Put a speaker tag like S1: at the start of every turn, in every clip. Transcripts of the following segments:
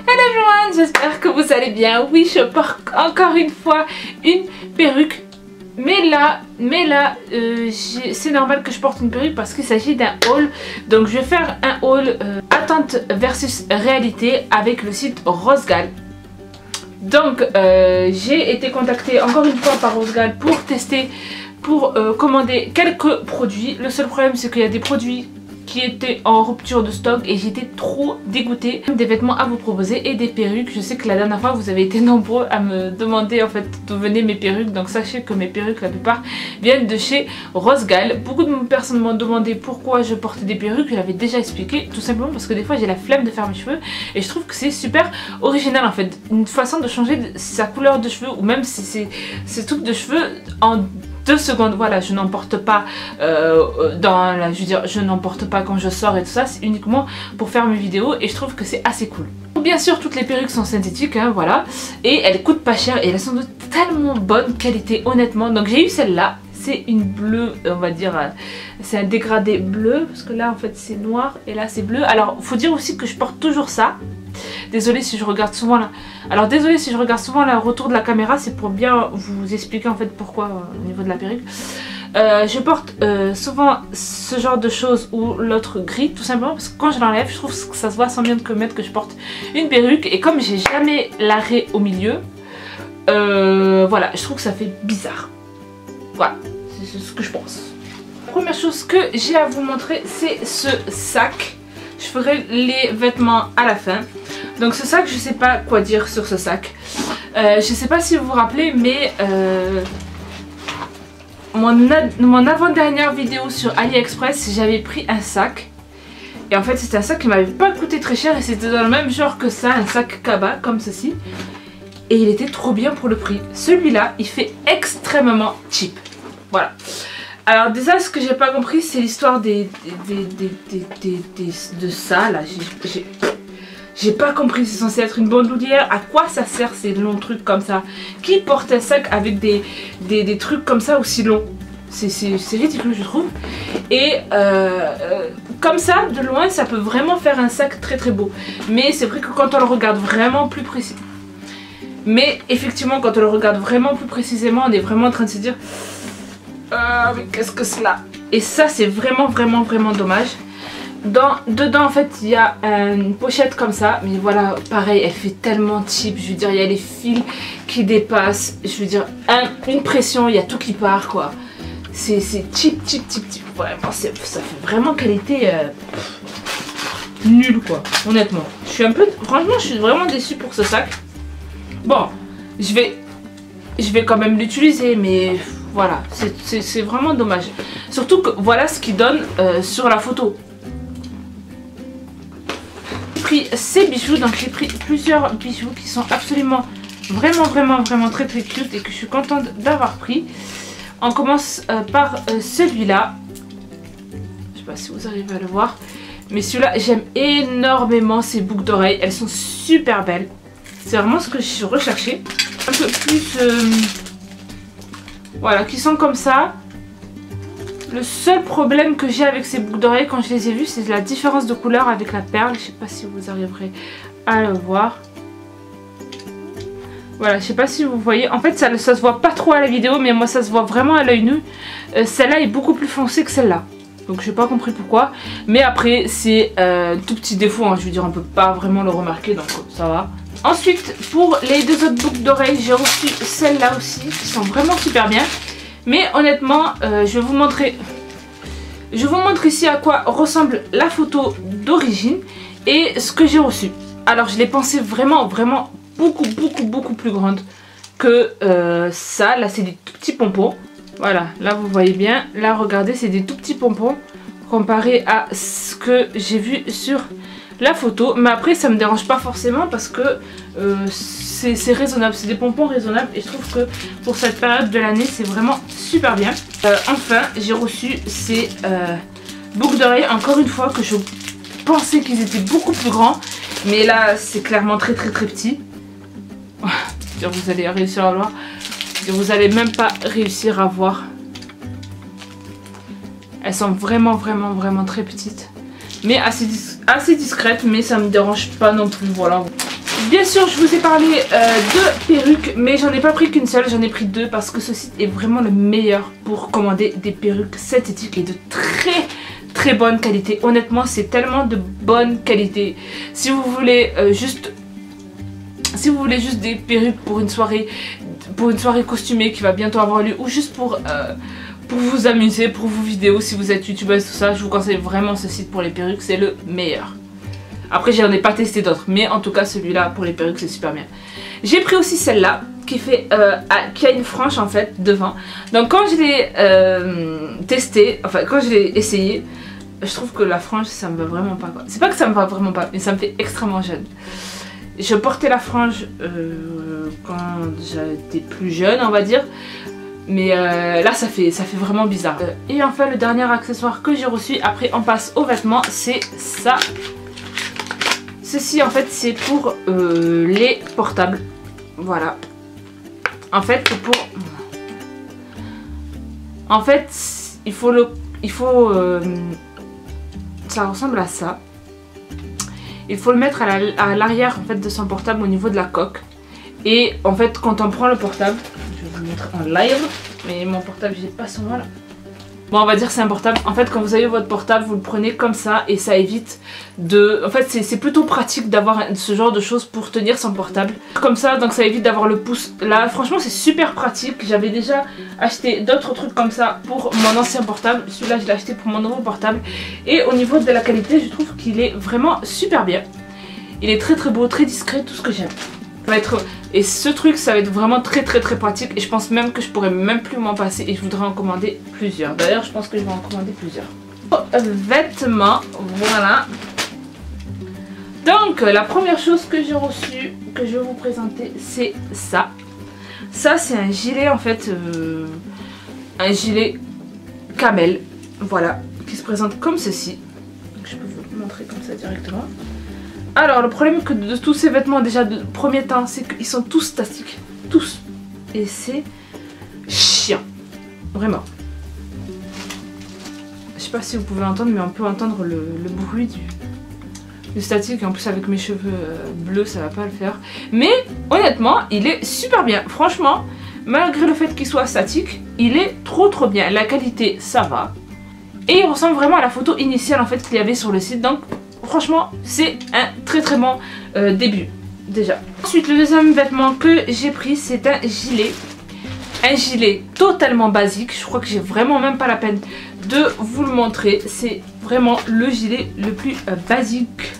S1: Hello everyone, j'espère que vous allez bien. Oui, je porte encore une fois une perruque. Mais là, c'est normal que je porte une perruque parce qu'il s'agit d'un haul. Donc je vais faire un haul attente versus réalité avec le site Rosegal. Donc j'ai été contactée encore une fois par Rosegal pour tester, pour commander quelques produits. Le seul problème c'est qu'il y a des produits qui étaient en rupture de stock et j'étais trop dégoûtée. Des vêtements à vous proposer et des perruques. Je sais que la dernière fois vous avez été nombreux à me demander en fait d'où venaient mes perruques. Donc sachez que mes perruques la plupart viennent de chez Rosegal. Beaucoup de personnes m'ont demandé pourquoi je portais des perruques. Je l'avais déjà expliqué, tout simplement parce que des fois j'ai la flemme de faire mes cheveux et je trouve que c'est super original en fait. Une façon de changer sa couleur de cheveux ou même ses touches de cheveux en 2 secondes. Voilà, je n'en porte pas je n'en porte pas quand je sors et tout ça, c'est uniquement pour faire mes vidéos et je trouve que c'est assez cool. Bien sûr, toutes les perruques sont synthétiques, hein, voilà, et elles coûtent pas cher et elles sont de tellement bonne qualité, honnêtement. Donc j'ai eu celle-là, c'est une bleue, on va dire, c'est un dégradé bleu parce que là en fait c'est noir et là c'est bleu. Alors faut dire aussi que je porte toujours ça. Désolée si je regarde souvent là. Alors désolée si je regarde souvent le retour de la caméra, c'est pour bien vous expliquer en fait pourquoi au niveau de la perruque. Je porte souvent ce genre de choses ou l'autre gris, tout simplement parce que quand je l'enlève, je trouve que ça se voit sans bien que je porte une perruque et comme j'ai jamais l'arrêt au milieu, voilà, je trouve que ça fait bizarre. Voilà, c'est ce que je pense. La première chose que j'ai à vous montrer, c'est ce sac. Je ferai les vêtements à la fin. Donc ce sac, je sais pas quoi dire sur ce sac. Je sais pas si vous vous rappelez, mais mon avant-dernière vidéo sur AliExpress, j'avais pris un sac. Et en fait c'était un sac qui m'avait pas coûté très cher et c'était dans le même genre que ça, un sac Kaba comme ceci. Et il était trop bien pour le prix. Celui-là, il fait extrêmement cheap. Voilà. Alors déjà ce que j'ai pas compris c'est l'histoire de ça là, j'ai pas compris, c'est censé être une bandoulière, à quoi ça sert ces longs trucs comme ça? Qui porte un sac avec des trucs comme ça aussi longs? C'est ridicule je trouve. Et comme ça de loin ça peut vraiment faire un sac très très beau. Mais c'est vrai que quand on le regarde vraiment plus précis, mais effectivement quand on le regarde vraiment plus précisément on est vraiment en train de se dire mais qu'est-ce que cela? Et ça c'est vraiment dommage. Dedans en fait il y a une pochette comme ça, mais voilà pareil elle fait tellement cheap, je veux dire il y a les fils qui dépassent, je veux dire une pression, il y a tout qui part quoi. C'est cheap, vraiment ça fait vraiment qualité nulle quoi, honnêtement. Je suis un peu, franchement je suis vraiment déçue pour ce sac. Bon, je vais quand même l'utiliser mais voilà, c'est vraiment dommage. Surtout que voilà ce qu'il donne sur la photo. J'ai pris ces bijoux, donc j'ai pris plusieurs bijoux qui sont absolument vraiment très cute et que je suis contente d'avoir pris. On commence par celui-là. Je sais pas si vous arrivez à le voir, mais celui-là j'aime énormément ces boucles d'oreilles, elles sont super belles. C'est vraiment ce que je recherchais. Un peu plus voilà, qui sont comme ça. Le seul problème que j'ai avec ces boucles d'oreilles quand je les ai vues, c'est la différence de couleur avec la perle. Je sais pas si vous arriverez à le voir. Voilà, je sais pas si vous voyez. En fait, ça se voit pas trop à la vidéo, mais moi ça se voit vraiment à l'œil nu. Celle-là est beaucoup plus foncée que celle-là. Donc j'ai pas compris pourquoi. Mais après, c'est tout petit défaut, hein. Je veux dire, on peut pas vraiment le remarquer, donc ça va. Ensuite, pour les 2 autres boucles d'oreilles, j'ai reçu celles-là aussi, qui sont vraiment super bien. Mais honnêtement, je vais vous montrer ici à quoi ressemble la photo d'origine et ce que j'ai reçu. Alors, je l'ai pensé vraiment beaucoup plus grande que ça. Là, c'est des tout petits pompons. Voilà, là vous voyez bien. Là, regardez, c'est des tout petits pompons comparé à ce que j'ai vu sur la photo. Mais après ça me dérange pas forcément parce que c'est raisonnable, c'est des pompons raisonnables et je trouve que pour cette période de l'année c'est vraiment super bien. Enfin j'ai reçu ces boucles d'oreilles, encore une fois que je pensais qu'ils étaient beaucoup plus grands, mais là c'est clairement très petit. Vous allez réussir à le voir, vous allez même pas réussir à voir. Elles sont vraiment très petites. Mais assez discrète, mais ça me dérange pas non plus, voilà. Bien sûr, je vous ai parlé de perruques, mais j'en ai pas pris qu'une seule, j'en ai pris deux parce que ce site est vraiment le meilleur pour commander des perruques synthétiques et de très bonne qualité. Honnêtement, c'est tellement de bonne qualité. Si vous voulez juste des perruques pour une soirée costumée qui va bientôt avoir lieu, ou juste pour vous amuser, pour vos vidéos, si vous êtes youtubeuse, tout ça, je vous conseille vraiment ce site pour les perruques, c'est le meilleur. Après, j'en ai pas testé d'autres, mais en tout cas, celui-là pour les perruques, c'est super bien. J'ai pris aussi celle-là, qui a une frange en fait devant. Donc quand je l'ai testé, enfin quand je l'ai essayé, je trouve que la frange, ça me va vraiment pas. C'est pas que ça me va vraiment pas, mais ça me fait extrêmement jeune. Je portais la frange quand j'étais plus jeune, on va dire. Mais là ça fait vraiment bizarre. Et enfin le dernier accessoire que j'ai reçu, après on passe aux vêtements, c'est ça. Ceci en fait c'est pour les portables. Voilà. En fait ça ressemble à ça. Il faut le mettre à l'arrière en fait de son portable au niveau de la coque. Et en fait quand on prend le portable, je vais vous montrer en live, mais mon portable j'ai pas son voilà. Bon, on va dire c'est un portable. En fait quand vous avez votre portable, vous le prenez comme ça et ça évite de... En fait c'est plutôt pratique d'avoir ce genre de choses pour tenir son portable. Comme ça, donc ça évite d'avoir le pouce là. Franchement c'est super pratique. J'avais déjà acheté d'autres trucs comme ça pour mon ancien portable. Celui-là je l'ai acheté pour mon nouveau portable. Et au niveau de la qualité, je trouve qu'il est vraiment super bien. Il est très beau, très discret, tout ce que j'aime. Et ce truc ça va être vraiment très pratique, et je pense même que je pourrais même plus m'en passer et je voudrais en commander plusieurs. D'ailleurs je pense que je vais en commander plusieurs. Vêtements, voilà. Donc la première chose que j'ai reçue, que je vais vous présenter, c'est ça. Ça c'est un gilet en fait, un gilet camel, voilà, qui se présente comme ceci. Je peux vous le montrer comme ça directement. Alors le problème que de tous ces vêtements déjà de premier temps, c'est qu'ils sont tous statiques, tous, et c'est chiant, vraiment. Je sais pas si vous pouvez entendre, mais on peut entendre le bruit du statique, et en plus avec mes cheveux bleus ça va pas le faire. Mais honnêtement il est super bien, franchement, malgré le fait qu'il soit statique, il est trop bien, la qualité ça va. Et il ressemble vraiment à la photo initiale en fait qu'il y avait sur le site, donc franchement c'est un très bon début déjà. Ensuite le deuxième vêtement que j'ai pris, c'est un gilet totalement basique. Je crois que j'ai vraiment même pas la peine de vous le montrer. C'est vraiment le gilet le plus basique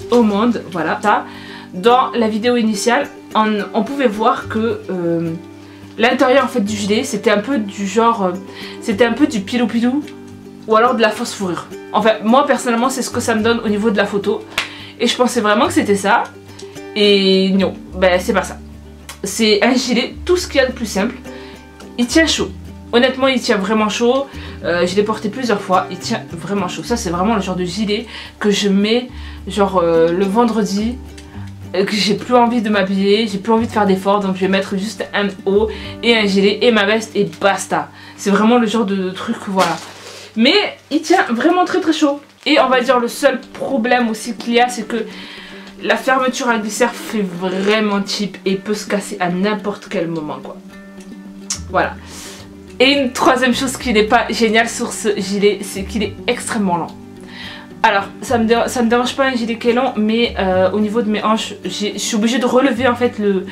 S1: au monde. Voilà, ça. Dans la vidéo initiale on pouvait voir que l'intérieur en fait du gilet c'était un peu du genre c'était un peu du pilou ou alors de la fausse fourrure. Enfin moi personnellement c'est ce que ça me donne au niveau de la photo, et je pensais vraiment que c'était ça, et non, ben c'est pas ça. C'est un gilet, tout ce qu'il y a de plus simple. Il tient chaud, honnêtement il tient vraiment chaud. Je l'ai porté plusieurs fois, il tient vraiment chaud. Ça c'est vraiment le genre de gilet que je mets genre le vendredi, que j'ai plus envie de m'habiller, j'ai plus envie de faire d'efforts, donc je vais mettre juste un haut et un gilet et ma veste et basta. C'est vraiment le genre de truc, voilà. Mais il tient vraiment très chaud. Et on va dire le seul problème aussi qu'il y a, c'est que la fermeture à glisser fait vraiment cheap et peut se casser à n'importe quel moment quoi. Voilà. Et une troisième chose qui n'est pas géniale sur ce gilet, c'est qu'il est extrêmement long. Alors ça me dérange pas un gilet qui est long, mais au niveau de mes hanches, je suis obligée de relever en fait le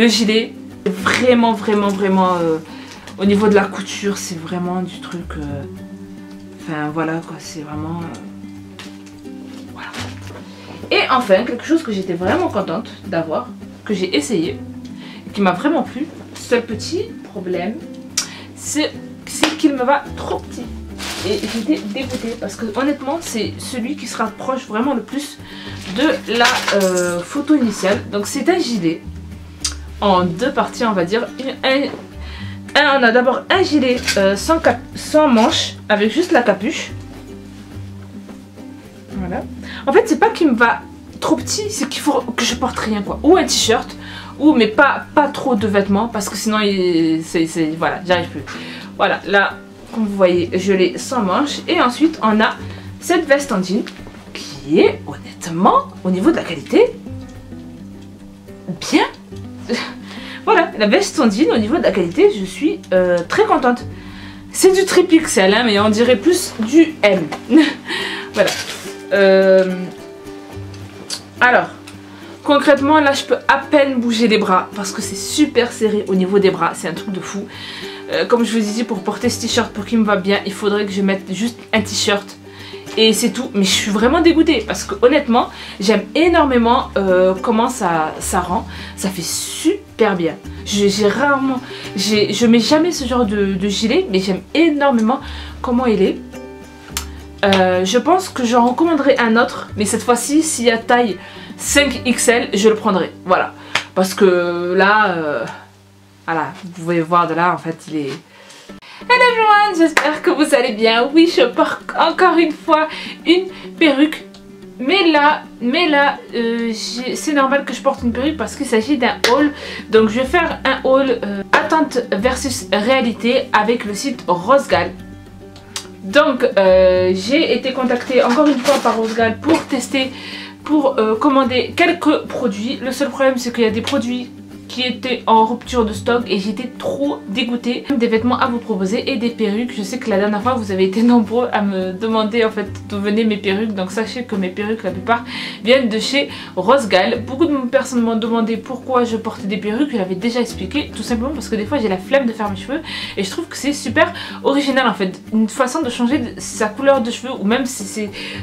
S1: gilet. Vraiment au niveau de la couture, c'est vraiment du truc... Enfin voilà quoi, c'est vraiment... Voilà. Et enfin, quelque chose que j'étais vraiment contente d'avoir, que j'ai essayé, et qui m'a vraiment plu. Seul petit problème, c'est qu'il me va trop petit. Et j'étais dégoûtée parce que honnêtement c'est celui qui se rapproche vraiment le plus de la photo initiale. Donc c'est un gilet en deux parties on va dire. On a d'abord un gilet sans manches avec juste la capuche. Voilà. En fait c'est pas qu'il me va trop petit, c'est qu'il faut que je porte rien quoi. Ou un t-shirt, ou mais pas trop de vêtements parce que sinon voilà, j'arrive plus. Voilà, là comme vous voyez je l'ai sans manches. Et ensuite on a cette veste en jean qui est honnêtement au niveau de la qualité bien. Voilà, la veste Sondine, au niveau de la qualité, je suis très contente. C'est du triple XL, hein, mais on dirait plus du M. Voilà. Alors, concrètement, là, je peux à peine bouger les bras parce que c'est super serré au niveau des bras. C'est un truc de fou. Comme je vous ai dit, pour porter ce t-shirt, pour qu'il me va bien, il faudrait que je mette juste un t-shirt. Et c'est tout. Mais je suis vraiment dégoûtée parce que honnêtement, j'aime énormément comment ça rend. Ça fait super bien. Je mets jamais ce genre de gilet, mais j'aime énormément comment il est. Je pense que j'en recommanderai un autre, mais cette fois-ci, s'il y a taille 5XL, je le prendrai. Voilà. Parce que là, voilà, vous pouvez voir de là, en fait, il est... Hello everyone, j'espère que vous allez bien. Oui, je porte encore une fois une perruque. Mais là, c'est normal que je porte une perruque parce qu'il s'agit d'un haul. Donc je vais faire un haul attente versus réalité avec le site Rosegal. Donc j'ai été contactée encore une fois par Rosegal pour tester, pour commander quelques produits. Le seul problème c'est qu'il y a des produits qui étaient en rupture de stock et j'étais trop dégoûtée. Des vêtements à vous proposer et des perruques. Je sais que la dernière fois vous avez été nombreux à me demander en fait d'où venaient mes perruques. Donc sachez que mes perruques la plupart viennent de chez Rosegal. Beaucoup de personnes m'ont demandé pourquoi je portais des perruques. Je l'avais déjà expliqué, tout simplement parce que des fois j'ai la flemme de faire mes cheveux et je trouve que c'est super original en fait. Une façon de changer sa couleur de cheveux ou même si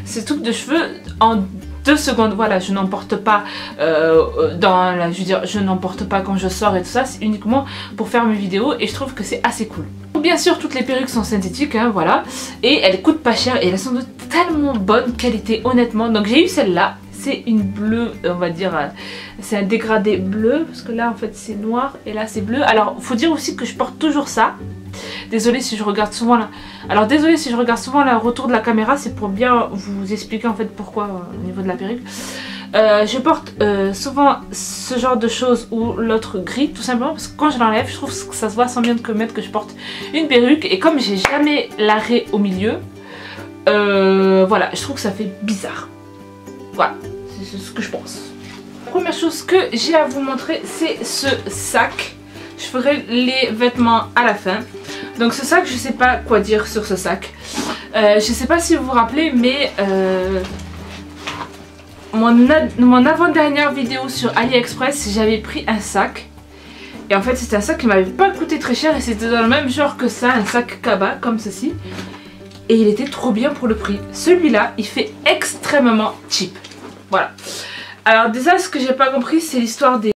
S1: c'est coupe de cheveux en 2 secondes. Voilà, je n'en porte pas je veux dire, je n'en porte pas quand je sors et tout ça, c'est uniquement pour faire mes vidéos et je trouve que c'est assez cool. Bien sûr, toutes les perruques sont synthétiques, hein, voilà, et elles coûtent pas cher et elles sont de tellement bonne qualité, honnêtement. Donc j'ai eu celle-là, c'est une bleue, on va dire, c'est un dégradé bleu parce que là en fait c'est noir et là c'est bleu. Alors faut dire aussi que je porte toujours ça. Désolée si je regarde souvent là. Alors désolée si je regarde souvent le retour de la caméra, c'est pour bien vous expliquer en fait pourquoi au niveau de la perruque. Je porte souvent ce genre de choses ou l'autre gris tout simplement parce que quand je l'enlève je trouve que ça se voit sans bien que mettre que je porte une perruque et comme j'ai jamais l'arrêt au milieu, voilà, je trouve que ça fait bizarre. Voilà, c'est ce que je pense. La première chose que j'ai à vous montrer c'est ce sac. Je ferai les vêtements à la fin. Donc ce sac, je sais pas quoi dire sur ce sac. Je sais pas si vous vous rappelez, mais mon avant-dernière vidéo sur AliExpress, j'avais pris un sac. Et en fait, c'était un sac qui m'avait pas coûté très cher et c'était dans le même genre que ça, un sac Kaba comme ceci. Et il était trop bien pour le prix. Celui-là, il fait extrêmement cheap. Voilà. Alors déjà, ce que j'ai pas compris, c'est l'histoire des